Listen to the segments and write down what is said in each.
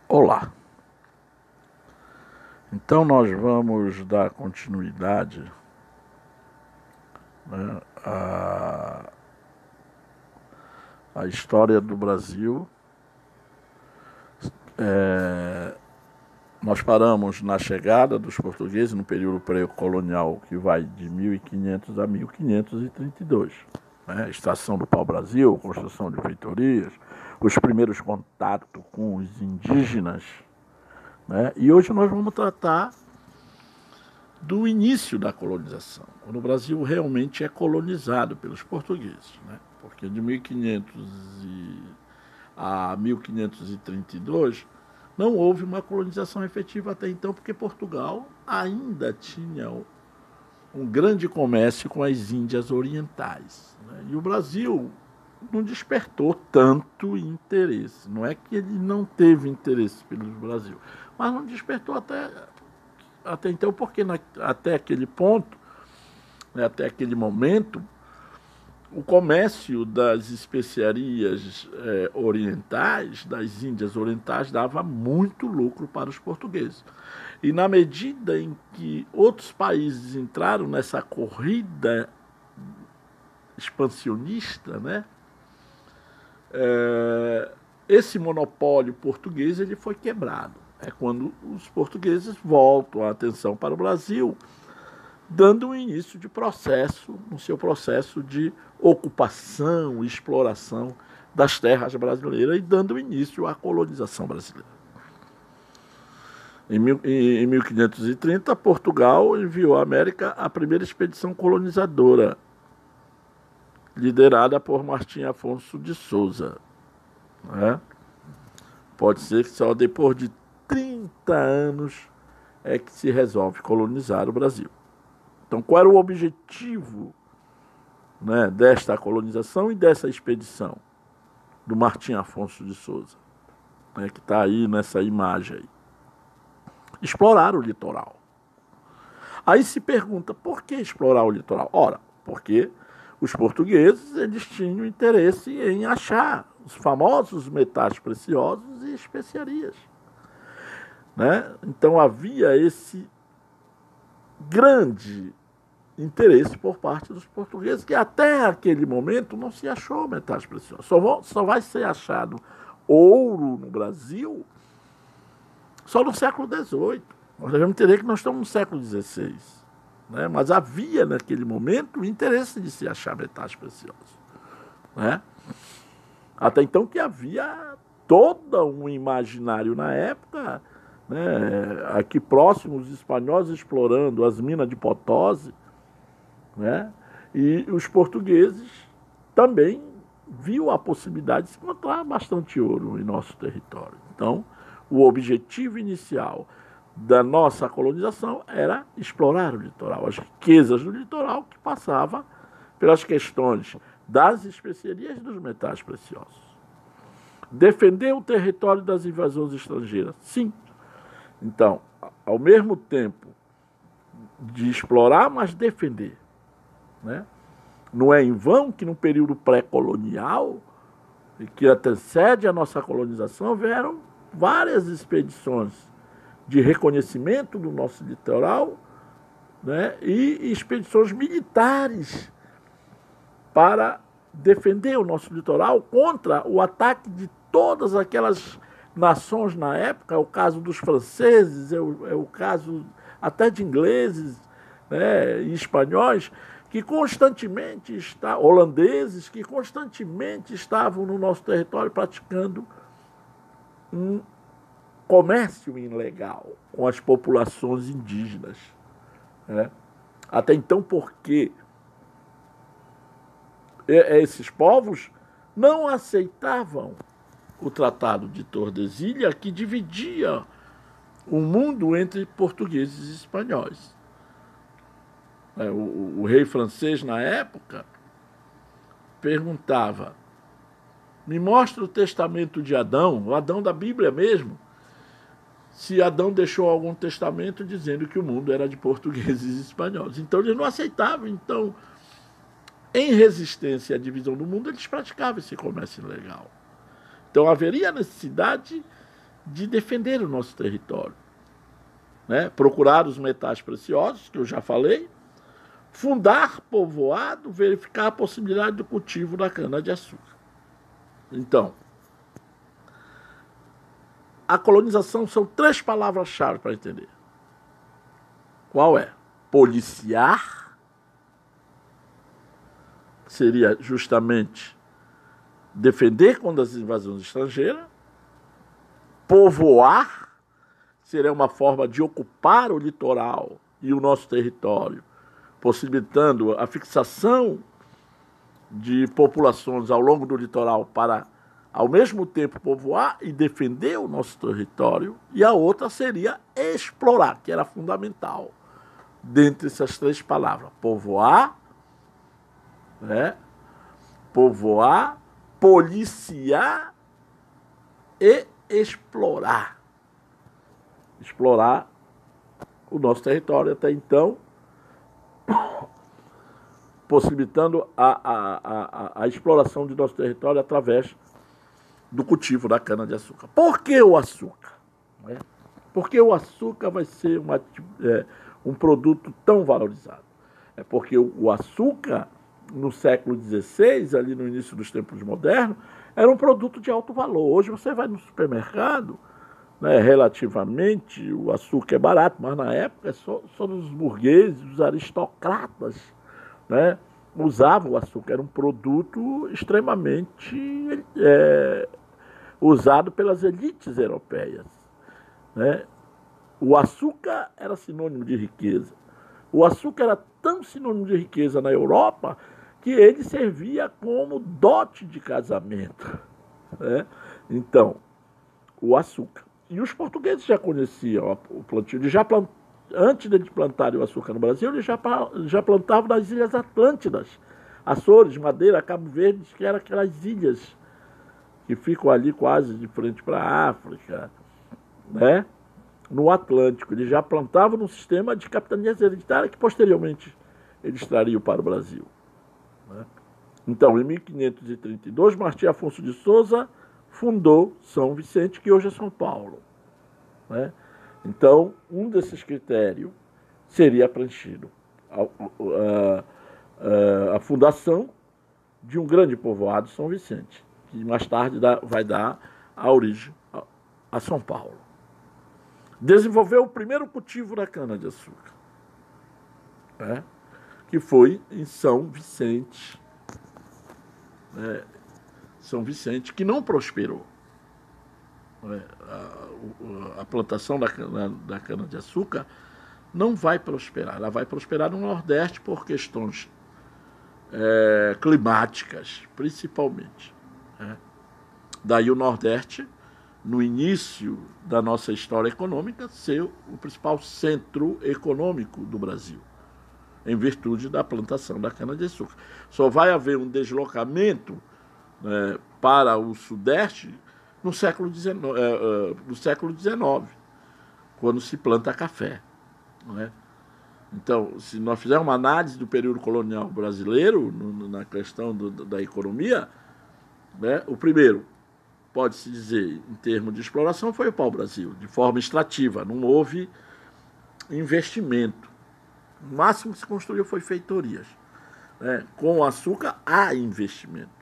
Olá, então nós vamos dar continuidade, né, à história do Brasil. Nós paramos na chegada dos portugueses no período pré-colonial, que vai de 1500 a 1532. Né? Extração do pau-brasil, construção de feitorias, os primeiros contatos com os indígenas. Né? E hoje nós vamos tratar do início da colonização, quando o Brasil realmente é colonizado pelos portugueses. Né? Porque de 1500 a 1532 não houve uma colonização efetiva até então, porque Portugal ainda tinha um grande comércio com as Índias Orientais. Né? E o Brasil não despertou tanto interesse. Não é que ele não teve interesse pelo Brasil, mas não despertou até então, porque até aquele ponto, né, até aquele momento, o comércio das especiarias orientais, das Índias Orientais, dava muito lucro para os portugueses. E na medida em que outros países entraram nessa corrida expansionista, né, esse monopólio português ele foi quebrado. É quando os portugueses voltam a atenção para o Brasil, dando um início de processo, no seu processo de ocupação e exploração das terras brasileiras e dando início à colonização brasileira. Em 1530, Portugal enviou à América a primeira expedição colonizadora, liderada por Martim Afonso de Souza. Né? Pode ser que só depois de 30 anos é que se resolve colonizar o Brasil. Então, qual era o objetivo, né, desta colonização e dessa expedição do Martim Afonso de Souza, né, que está aí nessa imagem aí? Explorar o litoral. Aí se pergunta, por que explorar o litoral? Ora, porque os portugueses eles tinham interesse em achar os famosos metais preciosos e especiarias. Né? Então havia esse grande interesse por parte dos portugueses, que até aquele momento não se achou metais preciosos. Só vai ser achado ouro no Brasil só no século XVIII. Nós devemos entender que nós estamos no século XVI. Né? Mas havia naquele momento o interesse de se achar metais preciosos. Né? Até então que havia todo um imaginário na época, né? Aqui próximo os espanhóis explorando as minas de Potosí, né? E os portugueses também viam a possibilidade de se encontrar bastante ouro em nosso território. Então, o objetivo inicial da nossa colonização era explorar o litoral, as riquezas do litoral, que passava pelas questões das especiarias e dos metais preciosos. Defender o território das invasões estrangeiras, sim. Então, ao mesmo tempo de explorar, mas defender. Né? Não é em vão que no período pré-colonial, que antecede a nossa colonização, vieram várias expedições de reconhecimento do nosso litoral, né? E expedições militares para defender o nosso litoral contra o ataque de todas aquelas nações na época. É o caso dos franceses, é o caso até de ingleses, né, e espanhóis, que constantemente holandeses, que constantemente estavam no nosso território praticando um comércio ilegal com as populações indígenas. Né? Até então, porque esses povos não aceitavam o Tratado de Tordesilhas, que dividia o mundo entre portugueses e espanhóis. O rei francês, na época, perguntava: me mostra o testamento de Adão, o Adão da Bíblia mesmo, se Adão deixou algum testamento dizendo que o mundo era de portugueses e espanhóis. Então, eles não aceitavam. Então, em resistência à divisão do mundo, eles praticavam esse comércio ilegal. Então, haveria necessidade de defender o nosso território, né? Procurar os metais preciosos, que eu já falei, fundar povoado, verificar a possibilidade do cultivo da cana-de-açúcar. Então, a colonização são 3 palavras-chave para entender. Qual é? Policiar, que seria justamente defender contra as invasões estrangeiras. Povoar, seria uma forma de ocupar o litoral e o nosso território, possibilitando a fixação de populações ao longo do litoral para, ao mesmo tempo, povoar e defender o nosso território. E a outra seria explorar, que era fundamental dentre essas 3 palavras. Povoar, né? Povoar, policiar e explorar. Explorar o nosso território até então, possibilitando a exploração do nosso território através do cultivo da cana-de-açúcar. Por que o açúcar? Porque o açúcar vai ser um produto tão valorizado. É porque o açúcar, no século XVI, ali no início dos tempos modernos, era um produto de alto valor. Hoje você vai no supermercado, né, relativamente, o açúcar é barato, mas na época só os burgueses, os aristocratas, né, usavam o açúcar. Era um produto extremamente usado pelas elites europeias, né? O açúcar era sinônimo de riqueza. O açúcar era tão sinônimo de riqueza na Europa que ele servia como dote de casamento, né? Então, o açúcar. E os portugueses já conheciam o plantio. Antes de plantarem o açúcar no Brasil, eles já plantavam nas Ilhas Atlântidas, Açores, Madeira, Cabo Verde, que eram aquelas ilhas que ficam ali quase de frente para a África, né? No Atlântico. Eles já plantavam num sistema de capitanias hereditárias que posteriormente eles trariam para o Brasil, né? Então, em 1532, Martim Afonso de Souza fundou São Vicente, que hoje é São Paulo, né? Então, um desses critérios seria preenchido. A fundação de um grande povoado, São Vicente, que mais tarde vai dar a origem a São Paulo. Desenvolveu o primeiro cultivo da cana-de-açúcar, né? Que foi em São Vicente, né? São Vicente, que não prosperou. A plantação da cana-de-açúcar não vai prosperar. Ela vai prosperar no Nordeste por questões climáticas, principalmente, né? Daí o Nordeste, no início da nossa história econômica, ser o principal centro econômico do Brasil, em virtude da plantação da cana-de-açúcar. Só vai haver um deslocamento para o Sudeste no século XIX, quando se planta café, não é? Então, se nós fizermos uma análise do período colonial brasileiro, na questão da economia, né, o primeiro, pode-se dizer, em termos de exploração, foi o pau-brasil, de forma extrativa. Não houve investimento. O máximo que se construiu foi feitorias, né? Com o açúcar, há investimento,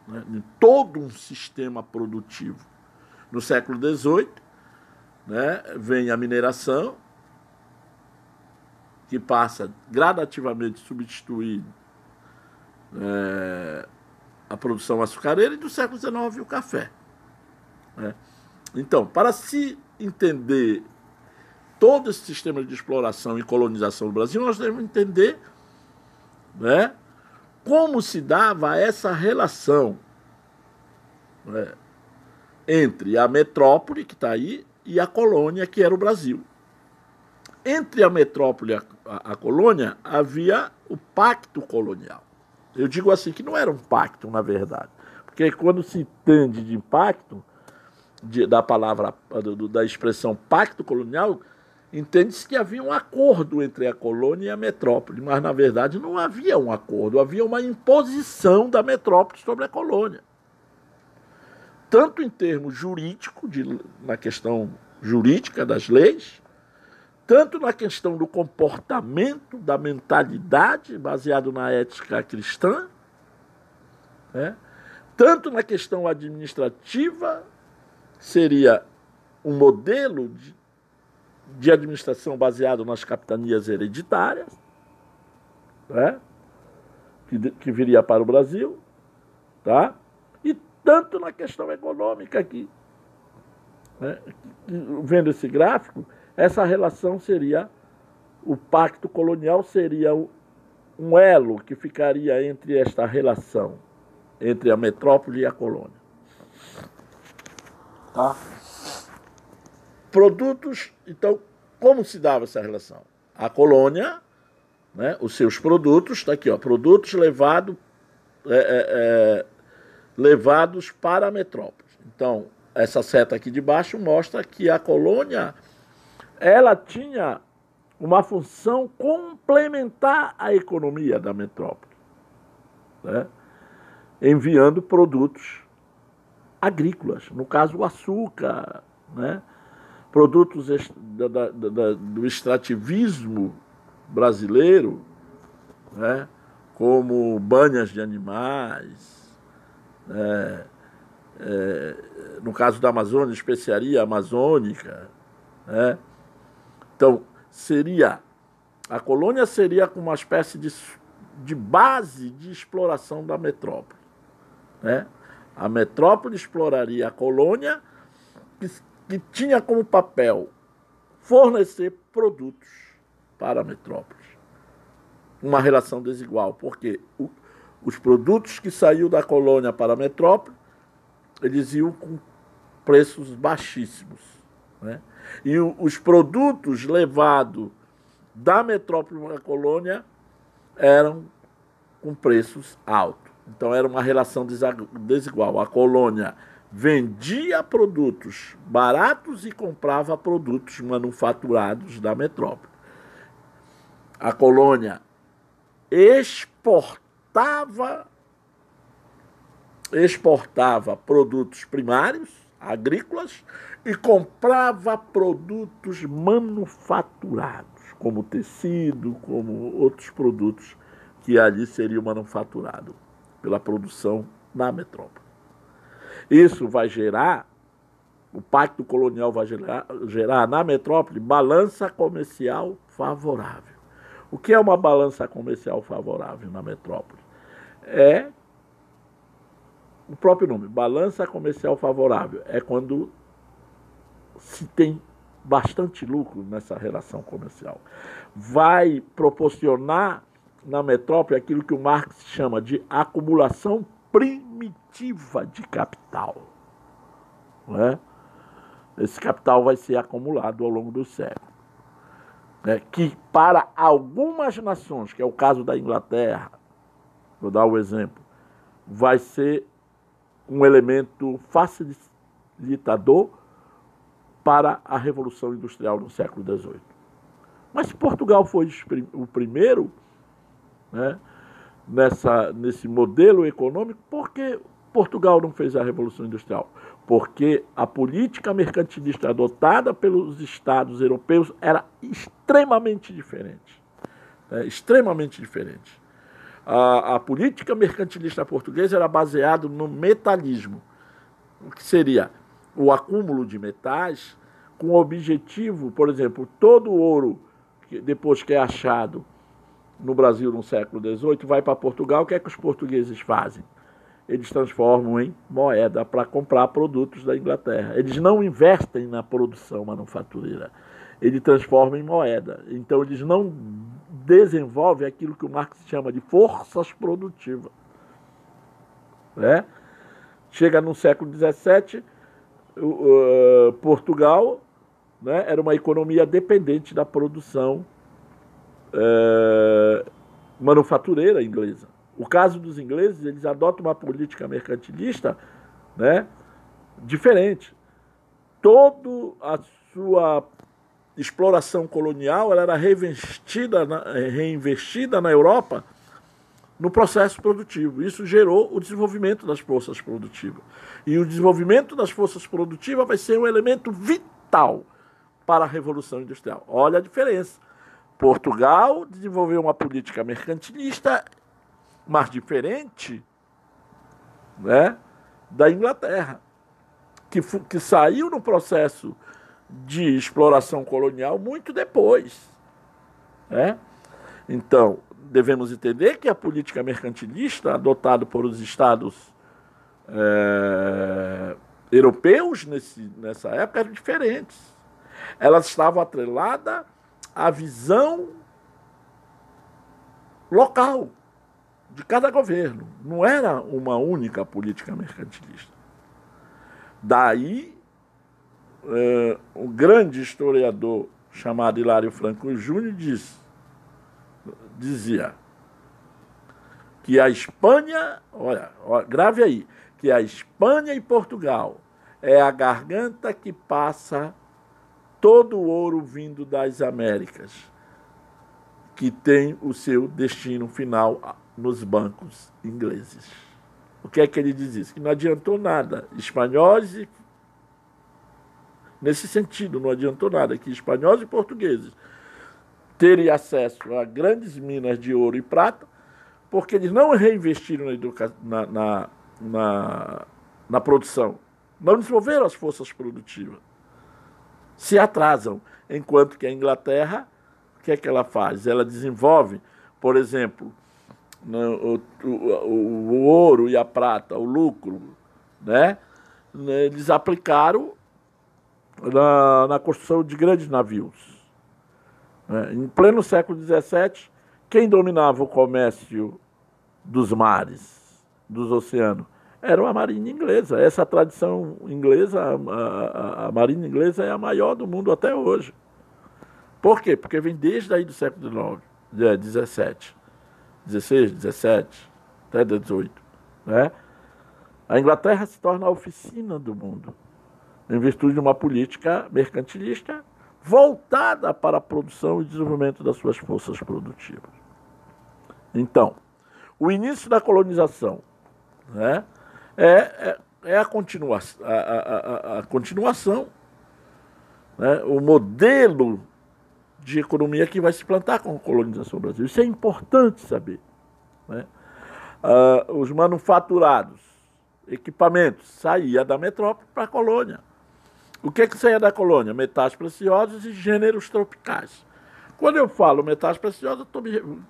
né, em todo um sistema produtivo. No século XVIII, né, vem a mineração, que passa gradativamente a substituir a produção açucareira, e do século XIX o café, né? Então, para se entender todo esse sistema de exploração e colonização do Brasil, nós devemos entender, né, como se dava essa relação, né, entre a metrópole, que está aí, e a colônia, que era o Brasil. Entre a metrópole e a colônia, havia o pacto colonial. Eu digo assim, que não era um pacto, na verdade, porque quando se entende de pacto, da palavra, da expressão pacto colonial, entende-se que havia um acordo entre a colônia e a metrópole, mas, na verdade, não havia um acordo, havia uma imposição da metrópole sobre a colônia. tanto em termos jurídicos, na questão jurídica das leis, tanto na questão do comportamento, da mentalidade, baseado na ética cristã, né? Tanto na questão administrativa, seria um modelo de administração baseado nas capitanias hereditárias, né? Que viria para o Brasil, tá? E tanto na questão econômica aqui, né? Vendo esse gráfico, essa relação seria, o pacto colonial seria um elo que ficaria entre esta relação, entre a metrópole e a colônia. Tá? Produtos, então, como se dava essa relação? A colônia, né, os seus produtos, está aqui, ó, produtos levados para a metrópole. Então, essa seta aqui de baixo mostra que a colônia, ela tinha uma função complementar à economia da metrópole, né? Enviando produtos agrícolas, no caso o açúcar, né? Produtos do extrativismo brasileiro, né? Como banhas de animais, no caso da Amazônia, especiaria amazônica, né? Então, a colônia seria uma espécie de base de exploração da metrópole, né? A metrópole exploraria a colônia, que tinha como papel fornecer produtos para a metrópole. Uma relação desigual, porque os produtos que saíam da colônia para a metrópole, eles iam com preços baixíssimos, né? E os produtos levados da metrópole para a colônia eram com preços altos. Então era uma relação desigual. A colônia vendia produtos baratos e comprava produtos manufaturados da metrópole. A colônia exportava produtos primários, agrícolas, e comprava produtos manufaturados, como tecido, como outros produtos que ali seriam manufaturados pela produção na metrópole. Isso vai gerar, o pacto colonial vai gerar na metrópole balança comercial favorável. O que é uma balança comercial favorável na metrópole? É o próprio nome, balança comercial favorável. É quando se tem bastante lucro nessa relação comercial. Vai proporcionar na metrópole aquilo que o Marx chama de acumulação primitiva de capital, não é? Esse capital vai ser acumulado ao longo do século, né? Que para algumas nações, que é o caso da Inglaterra, vou dar o exemplo, vai ser um elemento facilitador para a Revolução Industrial no século XVIII. Mas Portugal foi o primeiro, né, nesse modelo econômico. Por que Portugal não fez a Revolução Industrial? Porque a política mercantilista adotada pelos Estados europeus era extremamente diferente. Extremamente diferente. A política mercantilista portuguesa era baseada no metalismo, o que seria o acúmulo de metais com o objetivo, por exemplo, todo o ouro, depois que é achado no Brasil no século XVIII, vai para Portugal. O que é que os portugueses fazem? Eles transformam em moeda para comprar produtos da Inglaterra. Eles não investem na produção manufatureira. Eles transformam em moeda. Então, eles não desenvolvem aquilo que o Marx chama de forças produtivas. Chega no século XVII, Portugal, né, era uma economia dependente da produção manufatureira inglesa. O caso dos ingleses, eles adotam uma política mercantilista, né, diferente. Toda a sua exploração colonial ela era reinvestida na Europa no processo produtivo. Isso gerou o desenvolvimento das forças produtivas. E o desenvolvimento das forças produtivas vai ser um elemento vital para a Revolução Industrial. Olha a diferença. Portugal desenvolveu uma política mercantilista, mas diferente, né, da Inglaterra, que saiu no processo de exploração colonial muito depois, né? Então, devemos entender que a política mercantilista adotada por os estados europeus nessa época eram diferentes. Elas estavam atreladas à visão local de cada governo. Não era uma única política mercantilista. Daí, um grande historiador chamado Hilário Franco Júnior dizia que a Espanha, olha, grave aí, que a Espanha e Portugal é a garganta que passa todo o ouro vindo das Américas, que tem o seu destino final nos bancos ingleses. O que é que ele diz isso? Que não adiantou nada. Espanhóis, nesse sentido, não adiantou nada que espanhóis e portugueses terem acesso a grandes minas de ouro e prata, porque eles não reinvestiram na produção, não desenvolveram as forças produtivas, se atrasam, enquanto que a Inglaterra, o que é que ela faz? Ela desenvolve, por exemplo, o ouro e a prata, o lucro, né? Eles aplicaram na construção de grandes navios. Em pleno século XVII, quem dominava o comércio dos mares, dos oceanos, era a marinha inglesa. Essa tradição inglesa, a marinha inglesa é a maior do mundo até hoje. Por quê? Porque vem desde aí do século XVII, XVI, XVII, até XVIII. Né? A Inglaterra se torna a oficina do mundo, em virtude de uma política mercantilista voltada para a produção e desenvolvimento das suas forças produtivas. Então, o início da colonização, né, é a continuação, né, o modelo de economia que vai se plantar com a colonização do Brasil. Isso é importante saber. Né? Os manufaturados, equipamentos, saíam da metrópole para a colônia. O que é que saía da colônia? Metais preciosos e gêneros tropicais. Quando eu falo metais preciosos,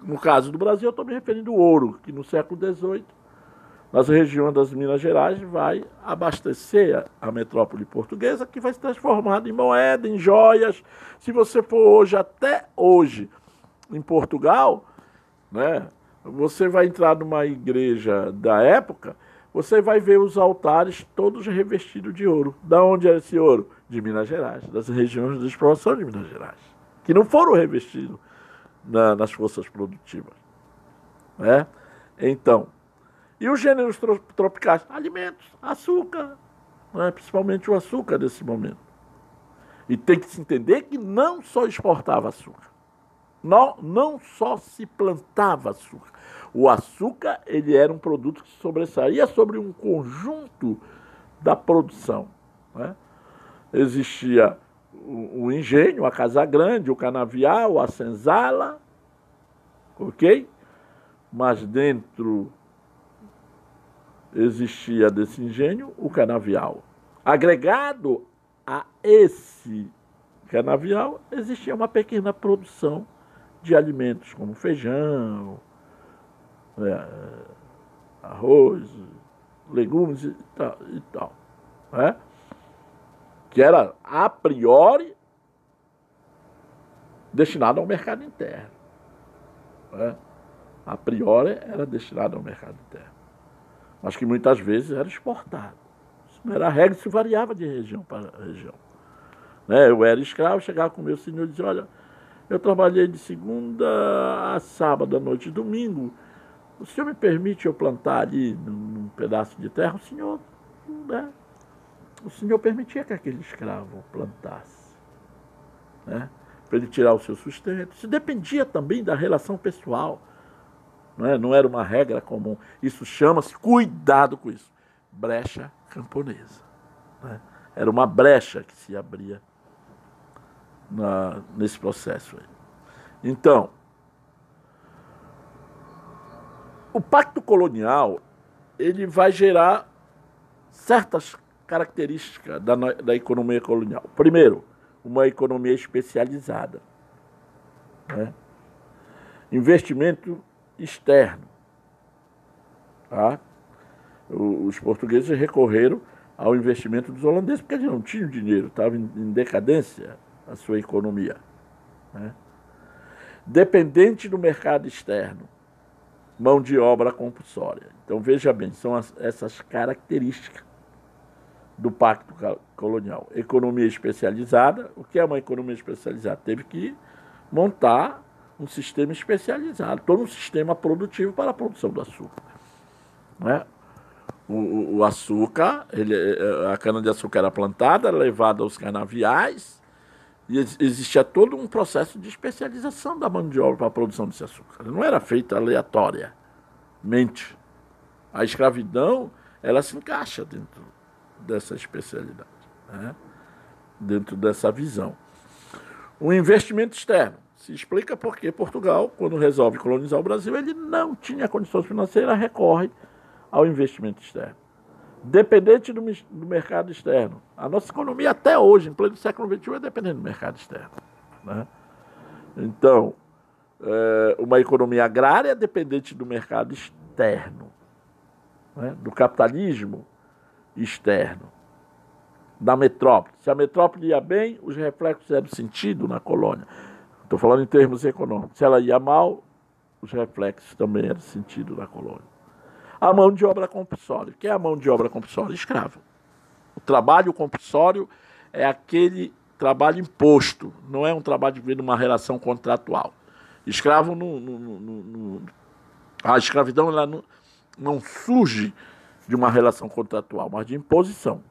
no caso do Brasil, eu estou me referindo ao ouro, que no século XVIII, nas regiões das Minas Gerais, vai abastecer a metrópole portuguesa, que vai se transformar em moeda, em joias. Se você for hoje, até hoje, em Portugal, né, você vai entrar numa igreja da época, você vai ver os altares todos revestidos de ouro. Da onde é esse ouro? De Minas Gerais, das regiões de exploração de Minas Gerais, que não foram revestidos nas forças produtivas. Né? Então, e os gêneros tropicais? Alimentos, açúcar, né? Principalmente o açúcar desse momento. E tem que se entender que não só exportava açúcar, não só se plantava açúcar. O açúcar, ele era um produto que sobressaía sobre um conjunto da produção. Né? Existia o engenho, a casa grande, o canavial, a senzala, ok? Mas dentro existia desse engenho o canavial. Agregado a esse canavial, existia uma pequena produção de alimentos como feijão, arroz, legumes e tal, né? Que era, a priori, destinado ao mercado interno. Né? A priori era destinado ao mercado interno. Mas que muitas vezes era exportado. Isso não era a regra, isso variava de região para região. Né? Eu era escravo, chegava com o meu senhor e dizia, olha, eu trabalhei de segunda a sábado, à noite e domingo, o senhor me permite eu plantar ali num pedaço de terra? O senhor, né? O senhor permitia que aquele escravo plantasse, né? Para ele tirar o seu sustento. Isso dependia também da relação pessoal não era uma regra comum. Isso chama-se, cuidado com isso, brecha camponesa. Né? Era uma brecha que se abria nesse processo aí. Então, o pacto colonial, ele vai gerar certas características da economia colonial. Primeiro, uma economia especializada. Né? Investimento externo. Tá? Os portugueses recorreram ao investimento dos holandeses, porque eles não tinham dinheiro, estava em decadência a sua economia. Né? Dependente do mercado externo, mão de obra compulsória. Então, veja bem, são essas características do pacto colonial. Economia especializada. O que é uma economia especializada? Teve que montar um sistema especializado, todo um sistema produtivo para a produção do açúcar. Né? O açúcar, a cana-de-açúcar era plantada, levada aos canaviais, e existia todo um processo de especialização da mão de obra para a produção desse açúcar. Não era feita aleatoriamente. A escravidão, ela se encaixa dentro dessa especialidade, né? Dentro dessa visão. O investimento externo se explica porque Portugal, quando resolve colonizar o Brasil, ele não tinha condições financeiras, recorre ao investimento externo. Dependente do mercado externo. A nossa economia até hoje, em pleno século XXI, é dependente do mercado externo. Né? Então, uma economia agrária dependente do mercado externo, né? Do capitalismo externo, da metrópole. Se a metrópole ia bem, os reflexos eram sentido na colônia. Estou falando em termos econômicos. Se ela ia mal, os reflexos também eram sentido na colônia. A mão de obra compulsória. O que é a mão de obra compulsória? Escravo. O trabalho compulsório é aquele trabalho imposto, não é um trabalho de uma relação contratual. Escravo a escravidão ela não surge de uma relação contratual, mas de imposição.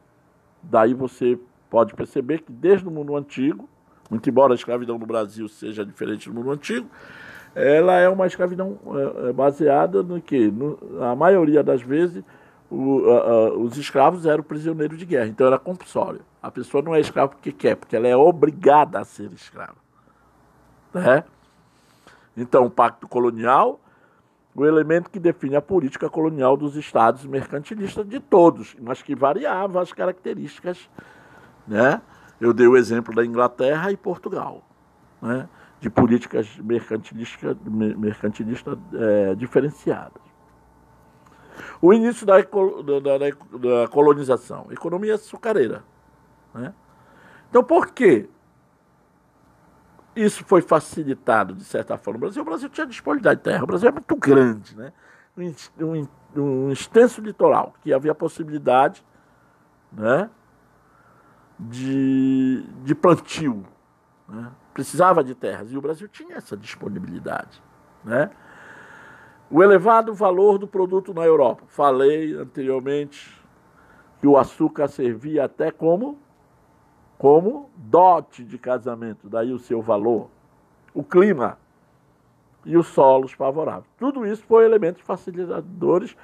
Daí você pode perceber que desde o mundo antigo, muito embora a escravidão no Brasil seja diferente do mundo antigo, ela é uma escravidão baseada no que? A maioria das vezes, os escravos eram prisioneiros de guerra, então era compulsório. A pessoa não é escrava porque quer, porque ela é obrigada a ser escrava. Né? Então, o pacto colonial, o elemento que define a política colonial dos estados mercantilistas de todos, mas que variava as características. Né? Eu dei o exemplo da Inglaterra e Portugal, né? De políticas mercantilistas diferenciadas. O início da colonização, economia açucareira. Né? Então, por que isso foi facilitado, de certa forma? O Brasil tinha disponibilidade de terra, o Brasil é muito grande, né? Um extenso litoral, que havia possibilidade, né, de plantio, né? Precisava de terras, e o Brasil tinha essa disponibilidade. Né? O elevado valor do produto na Europa. Falei anteriormente que o açúcar servia até como dote de casamento, daí o seu valor. O clima e os solos favoráveis. Tudo isso foi elementos facilitadores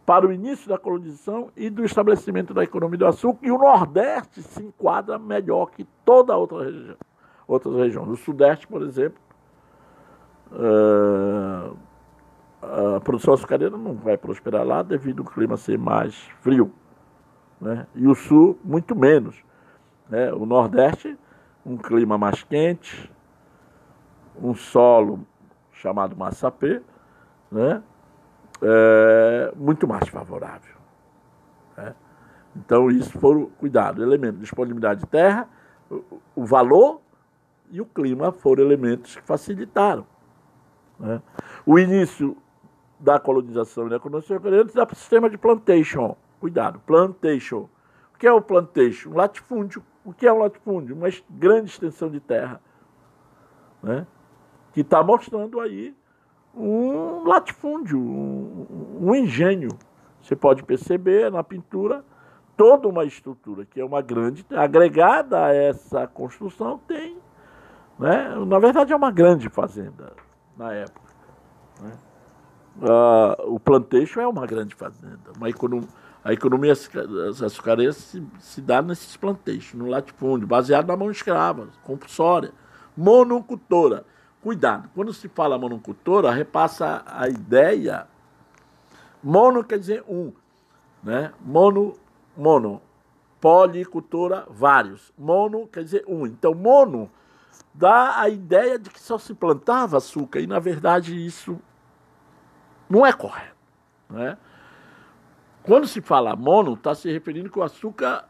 para o início da colonização e do estabelecimento da economia do açúcar, e o Nordeste se enquadra melhor que toda a outra região. Outras regiões. No Sudeste, por exemplo, a produção açucareira não vai prosperar lá devido ao clima ser mais frio. Né? E o Sul, muito menos. Né? O Nordeste, um clima mais quente, um solo chamado massapê, né? Muito mais favorável. Né? Então, isso foi cuidado. Elemento de disponibilidade de terra, o valor e o clima foram elementos que facilitaram. Né? O início da colonização e da economia açucareira dá para o sistema de plantation. Cuidado, plantation. O que é o plantation? Um latifúndio. O que é um latifúndio? Uma grande extensão de terra, né? Que está mostrando aí um latifúndio, um engenho. Você pode perceber na pintura toda uma estrutura, que é uma grande... Agregada a essa construção tem... Né? Na verdade, é uma grande fazenda na época. Né? o plantation é uma grande fazenda. A economia açucareira se dá nesses plantations, no latifúndio, baseado na mão escrava, compulsória, monocultora. Cuidado, quando se fala monocultora, repassa a ideia. Mono quer dizer um, né? Mono. Policultura, vários. Mono quer dizer um. Então, mono dá a ideia de que só se plantava açúcar, e na verdade isso não é correto, né? Quando se fala mono, está se referindo que o açúcar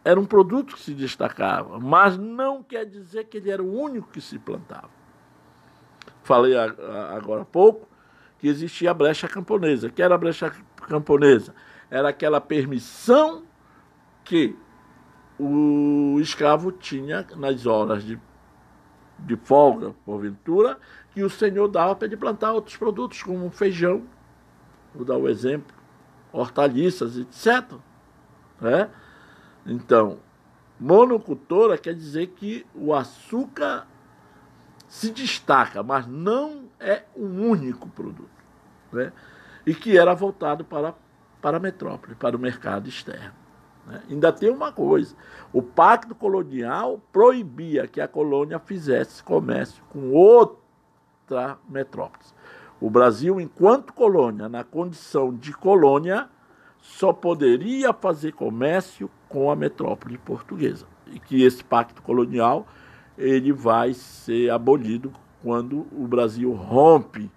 era um produto que se destacava, mas não quer dizer que ele era o único que se plantava. Falei agora há pouco que existia a brecha camponesa. O que era a brecha camponesa? Era aquela permissão que o escravo tinha nas horas de folga, porventura, que o senhor dava para ele plantar outros produtos, como feijão, vou dar o exemplo, hortaliças, etc. Né? Então, monocultora quer dizer que o açúcar se destaca, mas não é um único produto, né? E que era voltado para a metrópole, para o mercado externo. Né? Ainda tem uma coisa, o Pacto Colonial proibia que a colônia fizesse comércio com outra metrópole. O Brasil, enquanto colônia, na condição de colônia, só poderia fazer comércio com a metrópole portuguesa. E que esse pacto colonial ele vai ser abolido quando o Brasil rompe,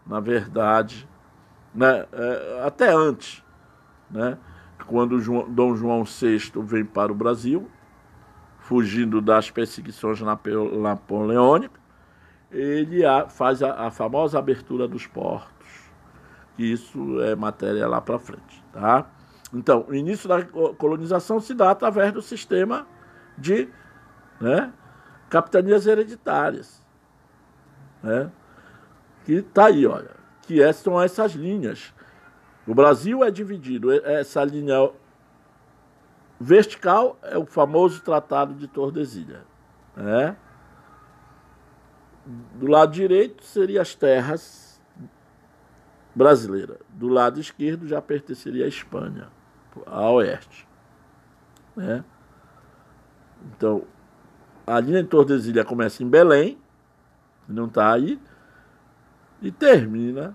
na verdade, né, até antes, né, quando Dom João VI vem para o Brasil, fugindo das perseguições napoleônicas, ele faz a famosa abertura dos portos, que isso é matéria lá para frente, tá? Então, o início da colonização se dá através do sistema de, né, capitanias hereditárias, né? Que está aí, olha, que são essas linhas. O Brasil é dividido, essa linha vertical é o famoso Tratado de Tordesilhas, né? Do lado direito seriam as terras brasileiras, do lado esquerdo já pertenceria à Espanha, a oeste, né? Então, a linha de Tordesilhas começa em Belém, não está aí, e termina,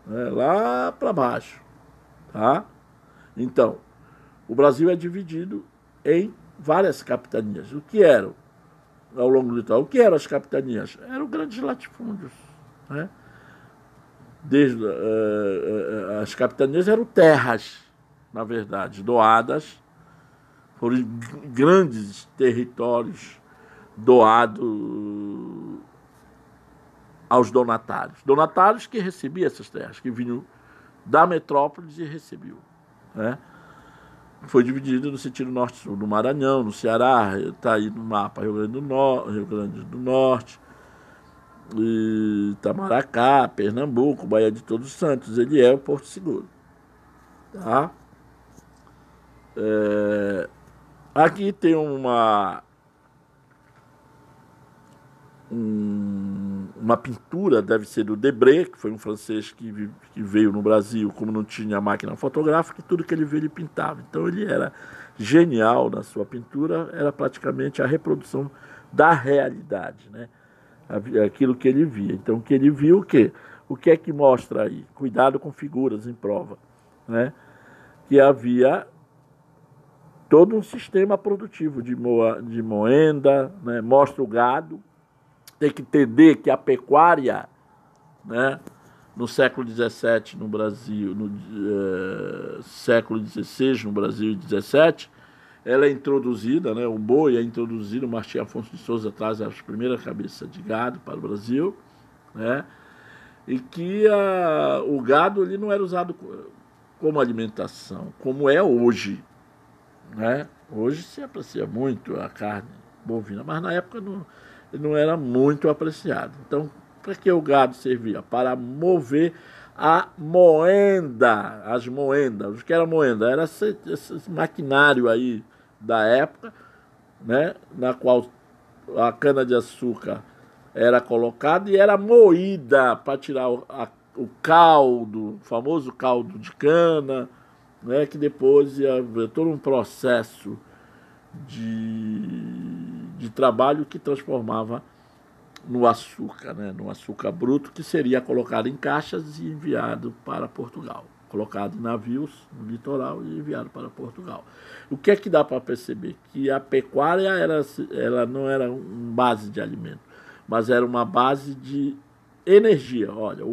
né, lá para baixo, tá? Então, o Brasil é dividido em várias capitanias. O que eram, ao longo do litoral, o que eram as capitanias? Eram grandes latifúndios, né? Desde as capitanias eram terras, na verdade, doadas, foram grandes territórios doados aos donatários. Donatários que recebiam essas terras, que vinham da metrópole e recebiam, né? Foi dividido no sentido norte-sul, no Maranhão, no Ceará, está aí no mapa Rio Grande do Norte, Itamaracá, Pernambuco, Baía de Todos os Santos, ele é o Porto Seguro. Tá? Aqui tem uma pintura, deve ser do Debré, que foi um francês que veio no Brasil, como não tinha máquina fotográfica, e tudo que ele via ele pintava. Então ele era genial na sua pintura, era praticamente a reprodução da realidade, né? Aquilo que ele via. Então o que ele viu, o que é que mostra aí? Cuidado com figuras em prova, né? Que havia todo um sistema produtivo de moenda, né? Mostra o gado. Tem que entender que a pecuária, né, no século XVII no Brasil, no século XVI no Brasil e XVII, ela é introduzida, né, o boi é introduzido, o Martim Afonso de Souza traz as primeiras cabeças de gado para o Brasil, né, e que o gado ele não era usado como alimentação, como é hoje, né? Hoje se aprecia muito a carne bovina, mas na época não era muito apreciado. Então, para que o gado servia? Para mover a moenda, as moendas. O que era moenda? Era esse maquinário aí da época, né, na qual a cana-de-açúcar era colocada e era moída para tirar o caldo, o famoso caldo de cana, né, que depois ia haver todo um processo de trabalho que transformava no açúcar, né, no açúcar bruto, que seria colocado em caixas e enviado para Portugal. Colocado em navios no litoral e enviado para Portugal. O que é que dá para perceber? Que a pecuária ela não era uma base de alimento, mas era uma base de energia. Olha,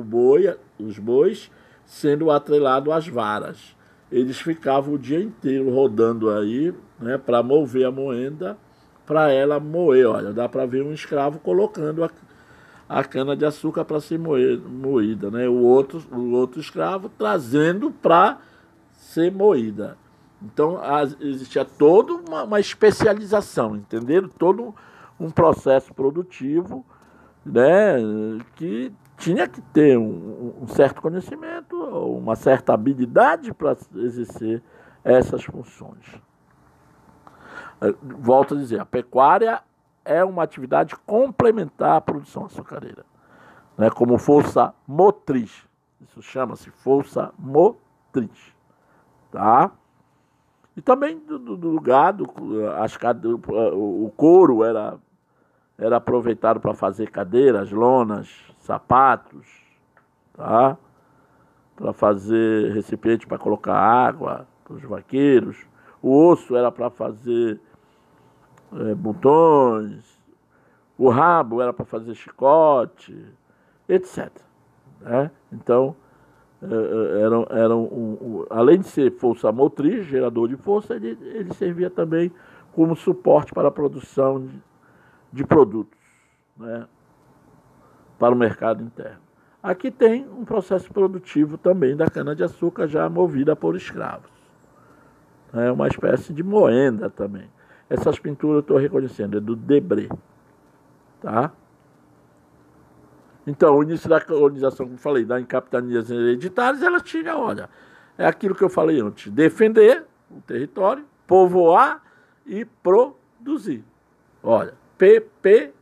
os bois sendo atrelado às varas. Eles ficavam o dia inteiro rodando aí, né, para mover a moenda, para ela moer. Olha, dá para ver um escravo colocando a cana-de-açúcar para ser moída, né? O outro escravo trazendo para ser moída. Então, existia toda uma especialização, entenderam? Todo um processo produtivo, né, que tinha que ter um certo conhecimento, uma certa habilidade para exercer essas funções. Volto a dizer, a pecuária é uma atividade complementar à produção açucareira, né, como força motriz. Isso chama-se força motriz. Tá? E também do gado, o couro era aproveitado para fazer cadeiras, lonas, sapatos, tá? Para fazer recipiente para colocar água para os vaqueiros. O osso era para fazer botões, o rabo era para fazer chicote, etc. Né? Então, além de ser força motriz, gerador de força, ele servia também como suporte para a produção de produtos, né, para o mercado interno. Aqui tem um processo produtivo também da cana-de-açúcar já movida por escravos. É uma espécie de moenda também. Essas pinturas eu estou reconhecendo, é do Debré. Tá? Então, o início da colonização, como eu falei, das capitanias hereditárias, ela tinha, olha, é aquilo que eu falei antes, defender o território, povoar e produzir. Olha, PP.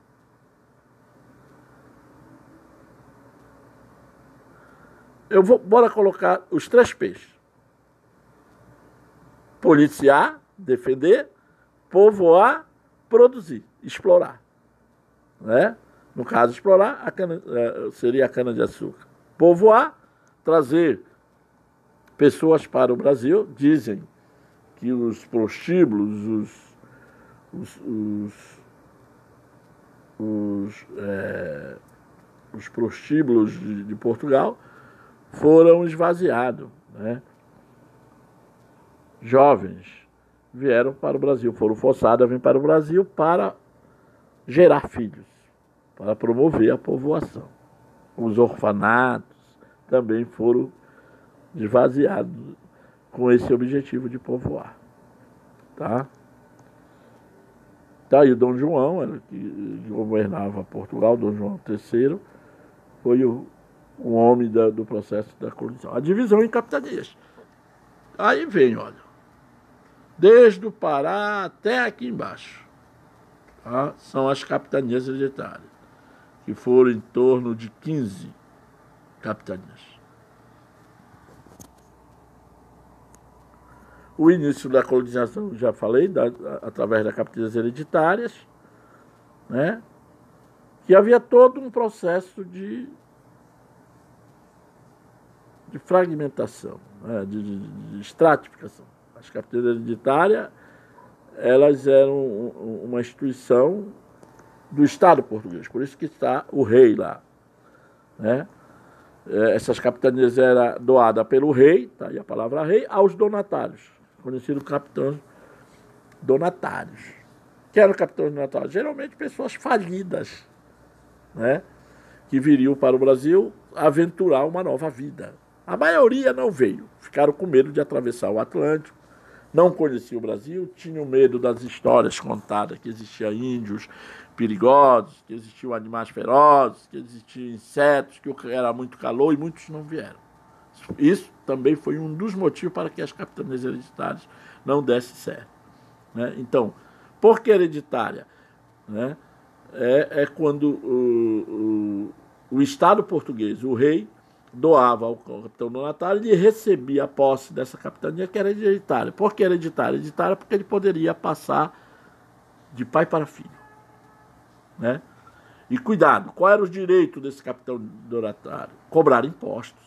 Bora colocar os 3 P's. Policiar, defender, povoar, produzir, explorar. Né? No caso, explorar seria a cana-de-açúcar. Povoar, trazer pessoas para o Brasil. Dizem que os prostíbulos, os prostíbulos de Portugal foram esvaziados, né? Jovens vieram para o Brasil, foram forçados a vir para o Brasil para gerar filhos, para promover a povoação. Os orfanatos também foram esvaziados com esse objetivo de povoar. Tá? Tá aí o Dom João, que governava Portugal, Dom João III, foi o homem do processo da colonização. A divisão em capitanias. Aí vem, olha, desde o Pará até aqui embaixo, tá? São as capitanias hereditárias, que foram em torno de 15 capitanias. O início da colonização, já falei, através das capitanias hereditárias, né? Que havia todo um processo de fragmentação, né? de estratificação. As capitanias hereditárias, elas eram uma instituição do Estado português, por isso que está o rei lá, né? Essas capitanias eram doadas pelo rei, tá aí a palavra rei, aos donatários, conhecidos capitães donatários. Que eram capitães donatários? Geralmente pessoas falidas, né? Que viriam para o Brasil aventurar uma nova vida. A maioria não veio, ficaram com medo de atravessar o Atlântico, não conheciam o Brasil, tinham medo das histórias contadas, que existiam índios perigosos, que existiam animais ferozes, que existiam insetos, que era muito calor e muitos não vieram. Isso também foi um dos motivos para que as capitanias hereditárias não dessem certo. Né? Então, por que hereditária? Né? É quando o Estado português, o rei, doava ao capitão donatário e recebia a posse dessa capitania, que era hereditária. Por que hereditária? Hereditária porque ele poderia passar de pai para filho, né? E cuidado, qual era o direito desse capitão donatário? Cobrar impostos,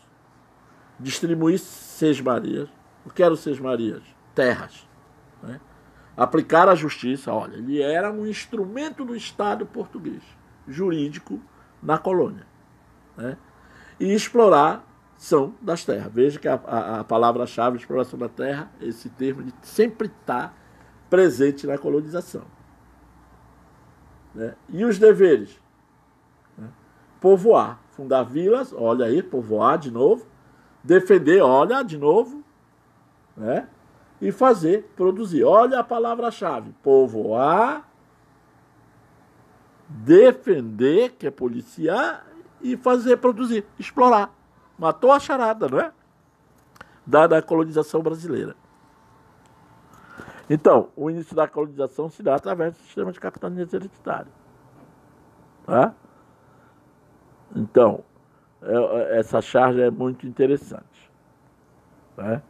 distribuir sesmarias. O que eram sesmarias? Terras, né? Aplicar a justiça. Olha, ele era um instrumento do Estado português, jurídico, na colônia, né? E exploração das terras. Veja que a palavra-chave, exploração da terra, esse termo sempre está presente na colonização, né? E os deveres? Né? Povoar, fundar vilas, olha aí, povoar de novo, defender, olha, de novo, né? E fazer, produzir. Olha a palavra-chave, povoar, defender, que é policiar, e fazer, produzir, explorar. Matou a charada, não é? Da colonização brasileira. Então, o início da colonização se dá através do sistema de capitanias hereditárias. Tá? Então, essa charge é muito interessante. Tá?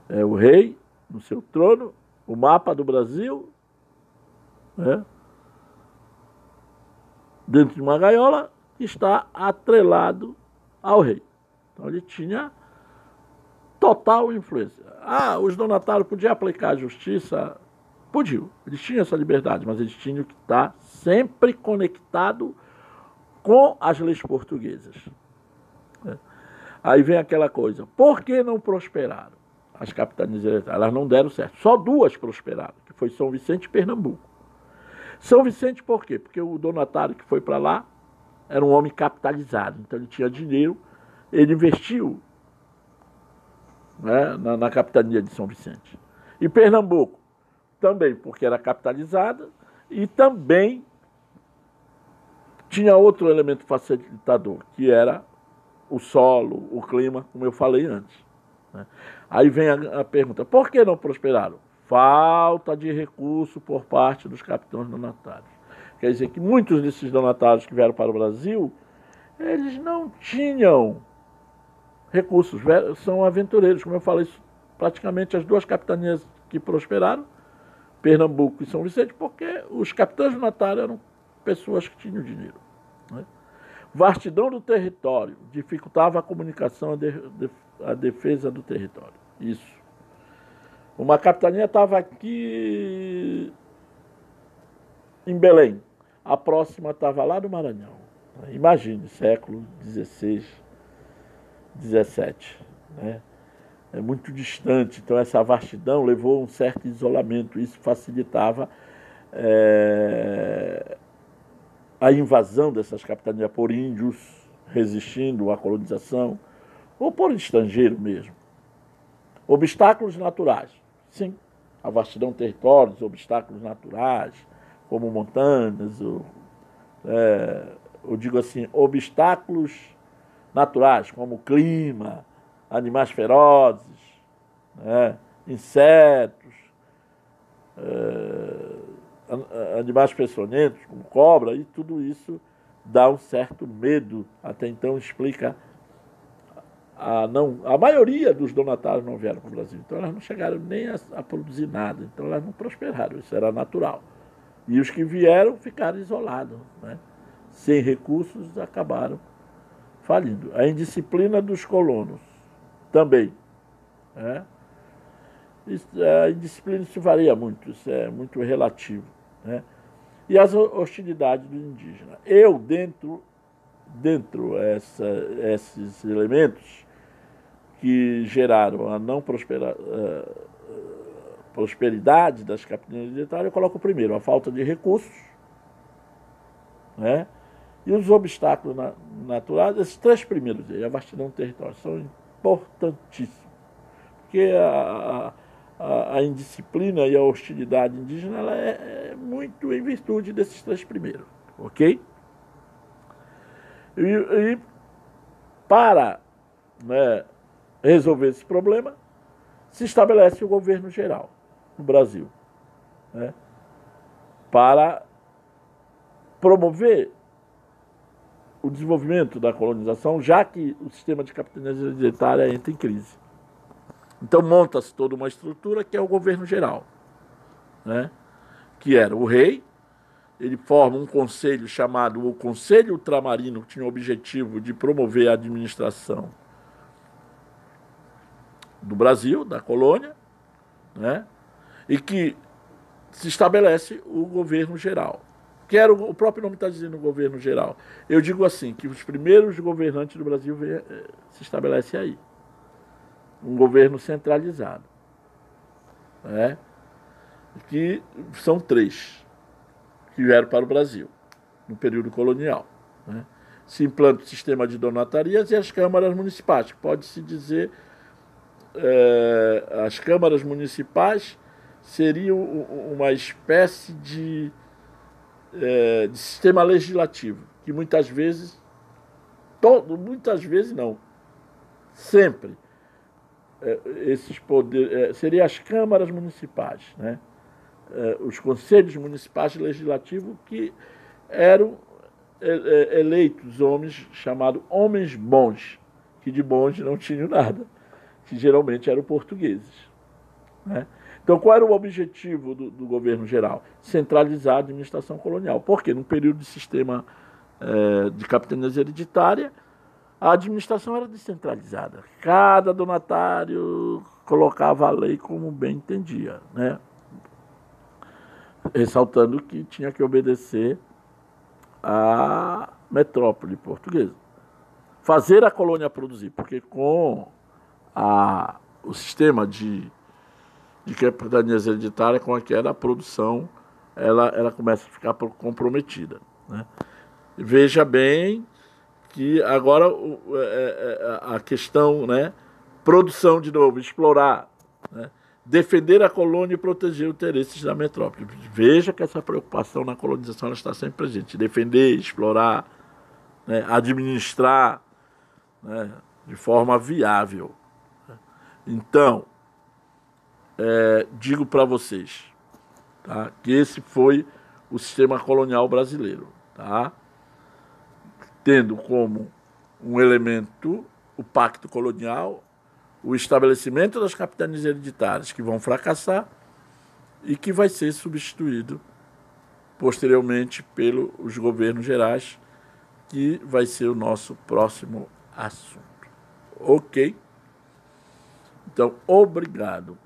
É o rei no seu trono, o mapa do Brasil, né? Dentro de uma gaiola, está atrelado ao rei. Então ele tinha total influência. Ah, os donatários podiam aplicar a justiça? Podiam. Eles tinham essa liberdade, mas eles tinham que estar sempre conectado com as leis portuguesas. Aí vem aquela coisa, por que não prosperaram as capitanias hereditárias? Elas não deram certo. Só duas prosperaram, que foi São Vicente e Pernambuco. São Vicente por quê? Porque o donatário que foi para lá era um homem capitalizado, então ele tinha dinheiro, ele investiu, né, na capitania de São Vicente. E Pernambuco também, porque era capitalizada e também tinha outro elemento facilitador, que era o solo, o clima, como eu falei antes, né? Aí vem a pergunta, por que não prosperaram? Falta de recurso por parte dos capitães donatários. Quer dizer que muitos desses donatários que vieram para o Brasil, eles não tinham recursos, são aventureiros, como eu falei, praticamente as duas capitanias que prosperaram, Pernambuco e São Vicente, porque os capitães donatários eram pessoas que tinham dinheiro, né? Vastidão do território dificultava a comunicação, a defesa do território. Isso. Uma capitania estava aqui em Belém, a próxima estava lá no Maranhão. Imagine, século XVI, XVII, né? É muito distante, então essa vastidão levou a um certo isolamento. Isso facilitava a invasão dessas capitanias por índios resistindo à colonização, ou por estrangeiro mesmo. Obstáculos naturais. Sim, a vastidão do território, os obstáculos naturais, como montanhas, eu digo assim, obstáculos naturais, como clima, animais ferozes, né, insetos, animais peçonhentos, como cobra, e tudo isso dá um certo medo. Até então explica a maioria dos donatários não vieram para o Brasil, então elas não chegaram nem a produzir nada, então elas não prosperaram, isso era natural. E os que vieram ficaram isolados, né? Sem recursos, acabaram falindo. A indisciplina dos colonos também, né? A indisciplina se varia muito, isso é muito relativo, né? E as hostilidades do indígena. Dentro esses elementos que geraram a não prosperidade das capitanias hereditárias, eu coloco primeiro a falta de recursos, né? E os obstáculos naturais, esses três primeiros aí, a vastidão do território, são importantíssimos, porque a indisciplina e a hostilidade indígena ela é muito em virtude desses três primeiros, ok? E para, né, resolver esse problema, se estabelece o governo geral no Brasil, né, para promover o desenvolvimento da colonização, já que o sistema de capitania hereditária entra em crise. Então monta-se toda uma estrutura que é o governo geral, né? Que era o rei. Ele forma um conselho chamado o Conselho Ultramarino, que tinha o objetivo de promover a administração do Brasil, da colônia, né? E que se estabelece o governo geral. Que era o próprio nome está dizendo governo geral. Eu digo assim, que os primeiros governantes do Brasil se estabelecem aí. Um governo centralizado, né? Que são 3 que vieram para o Brasil no período colonial, né? Se implanta o sistema de donatarias e as câmaras municipais. Pode-se dizer, as câmaras municipais seriam uma espécie de sistema legislativo, que muitas vezes não, sempre, esses poderes, seriam as câmaras municipais, né? Os conselhos municipais legislativos, que eram eleitos homens chamados homens bons, que de bons não tinham nada, que geralmente eram portugueses, né? Então, qual era o objetivo do governo geral? Centralizar a administração colonial. Porque no período de sistema de capitania hereditária, a administração era descentralizada. Cada donatário colocava a lei como bem entendia, né? Ressaltando que tinha que obedecer à metrópole portuguesa. Fazer a colônia produzir, porque com o sistema de capitania hereditária, com aquela produção, ela começa a ficar comprometida, né? Veja bem que agora a questão, né, produção de novo, explorar, né, defender a colônia e proteger os interesses da metrópole. Veja que essa preocupação na colonização ela está sempre presente. Defender, explorar, né, administrar, né, de forma viável. Então, digo para vocês, tá, que esse foi o sistema colonial brasileiro, tá? Tendo como um elemento o pacto colonial, o estabelecimento das capitanias hereditárias, que vão fracassar e que vai ser substituído posteriormente pelos governos gerais, que vai ser o nosso próximo assunto. Ok? Então, obrigado.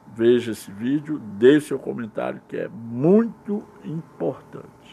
Veja esse vídeo, deixe seu comentário, que é muito importante.